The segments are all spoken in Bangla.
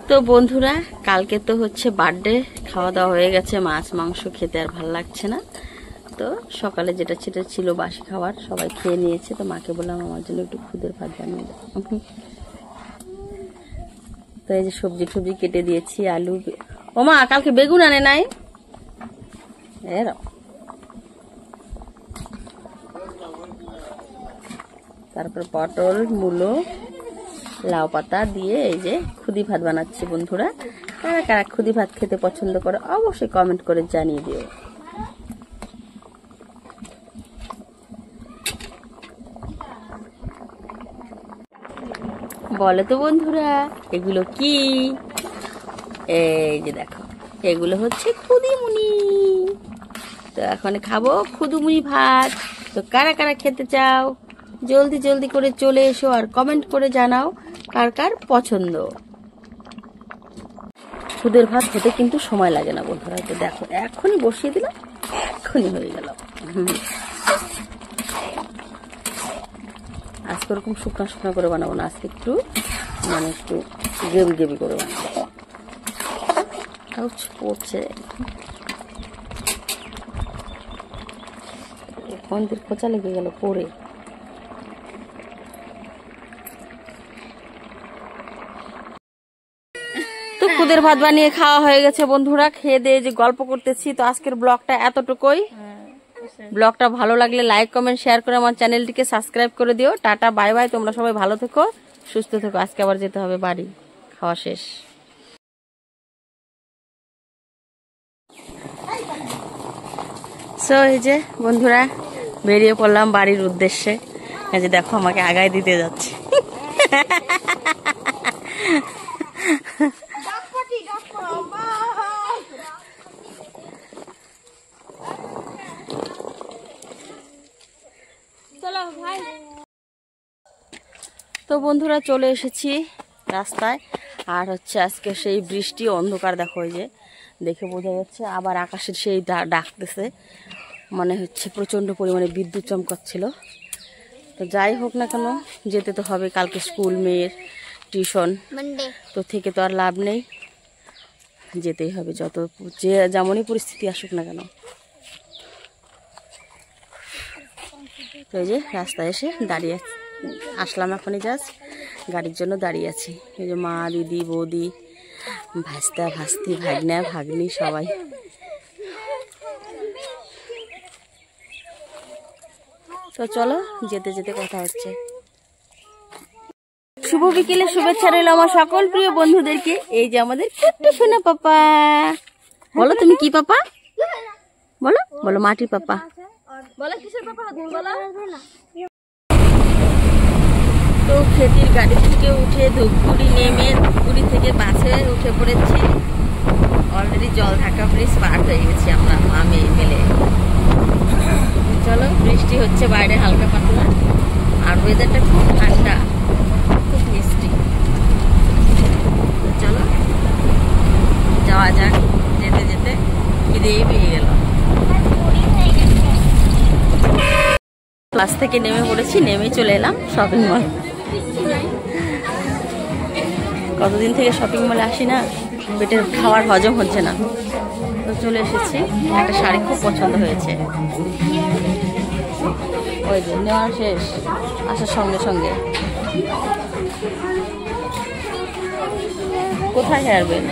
তো বন্ধুরা কালকে তো হচ্ছে বার্থডে, খাওয়া দাওয়া হয়ে গেছে, মাছ মাংস খেতে আর ভালো লাগছে না। তো সকালে যেটা সেটা ছিল বাসি খাবার, সবাই খেয়ে নিয়েছে। তো মাকে বললাম আমার জন্য একটু খুদের ভাত বানিয়ে দাও। তো এই যে সবজি টবজি কেটে দিয়েছি, আলু। ও মা কালকে বেগুন আনে নাই? তারপর পটল, মূলো, লাউ পাতা দিয়ে এই যে খুদি ভাত বানাচ্ছি। বন্ধুরা কারা কারা খুদি ভাত খেতে পছন্দ করে অবশ্যই কমেন্ট করে জানিয়ে দিও। বলে তো বন্ধুরা এগুলো কি? এই যে দেখো, এগুলো হচ্ছে খুদিমুনি। তো এখন খাবো খুদুমুনি ভাত। তো কারা কারা খেতে চাও জলদি জলদি করে চলে এসো আর কমেন্ট করে জানাও কার কার পছন্দ। খুদের ভাত হতে কিন্তু সময় লাগে না বন্ধুরা। তো দেখো এখনই বসিয়ে দিলাম, এখনই হয়ে গেল। আজকে ওরকম শুকনো শুকনো করে বানাবো না, আজকে একটু একটু গ্রেভি গ্রেভি করে বানাবো। পড়ছে মন্দির খোঁচা লেগে গেল পরে। তো খুদের ভাত বানিয়ে খাওয়া হয়ে গেছে বন্ধুরা, খেয়ে দিয়ে যে গল্প করতেছি। তো আজকের ব্লগটা এতটুকুই। ব্লগটা ভালো লাগলে লাইক কমেন্ট শেয়ার করে আমার চ্যানেলটিকে সাবস্ক্রাইব করে দিও। টাটা বাই বাই, তোমরা সবাই ভালো থেকো, সুস্থ থেকো। আজকে আবার যেতে হবে বাড়ি, খাওয়া শেষ। সো এই যে বন্ধুরা বেরিয়ে পড়লাম বাড়ির উদ্দেশ্যে। এই যে দেখো আমাকে আগায় দিতে যাচ্ছে। তো বন্ধুরা চলে এসেছি রাস্তায়, আর হচ্ছে আজকে সেই বৃষ্টি অন্ধকার দেখো, ওই যে দেখে বোঝা যাচ্ছে। আবার আকাশের সেই ডাকতেছে, মনে হচ্ছে প্রচন্ড পরিমাণে বিদ্যুৎ চমকাচ্ছিল। তো যাই হোক না কেন যেতে তো হবে, কালকে স্কুল, মেয়ের টিউশন, তো থেকে তো আর লাভ নেই, যেতেই হবে যত যে যেমনই পরিস্থিতি আসুক না কেন। তো এই যে রাস্তায় এসে দাঁড়িয়ে আসলাম, এখনই জাস্ট গাড়ির জন্য দাঁড়িয়ে আছি। এই যে মা, দিদি, বৌদি, ভাস্তা ভাস্তি, ভাগনা ভাগ্নি সবাই। তো চলো যেতে যেতে কথা হচ্ছে। শুভ বিকেলে শুভেচ্ছা রইল আমার সকল প্রিয় বন্ধুদেরকে। এই যে আমাদের ছোট্ট সোনা পাপা, বলো তুমি কি পাপা? বলো বলো মাটির পাপা। তো খেতির গাড়ি থেকে উঠে ধূপগুড়ি নেমে ধূপগুড়ি থেকে বাসে উঠে পড়েছি। অলরেডি জল ঢাকা ব্রিজ পার হয়ে গেছি আমরা মা মেয়ে মিলে। চলো বৃষ্টি হচ্ছে বাইরে হালকা পাতলা, আর ওয়েদারটা খুব ঠান্ডা, খুব মিষ্টি। চলো যাওয়া যাক। যেতে যেতে খিদেই পেয়ে গেল। বাস থেকে নেমে পড়েছি, নেমে চলে এলাম শপিং মল। কতদিন থেকে শপিং মলে আসি না, পেটের খাবার হজম হচ্ছে না। তো চলে এসেছি, একটা শাড়ি খুব পছন্দ হয়েছে, ওই যে নেওয়া শেষ আসার সঙ্গে সঙ্গে। কোথায় হারবেন?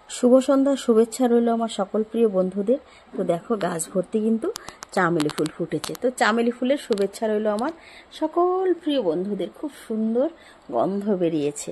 শুভ সন্ধ্যা, শুভেচ্ছা রইল আমার সকল প্রিয় বন্ধুদের। তো দেখো গাছ ভর্তি কিন্তু চামেলি ফুল ফুটেছে। তো চামেলি ফুলের শুভেচ্ছা রইল আমার সকল প্রিয় বন্ধুদের। খুব সুন্দর গন্ধ বেরিয়েছে।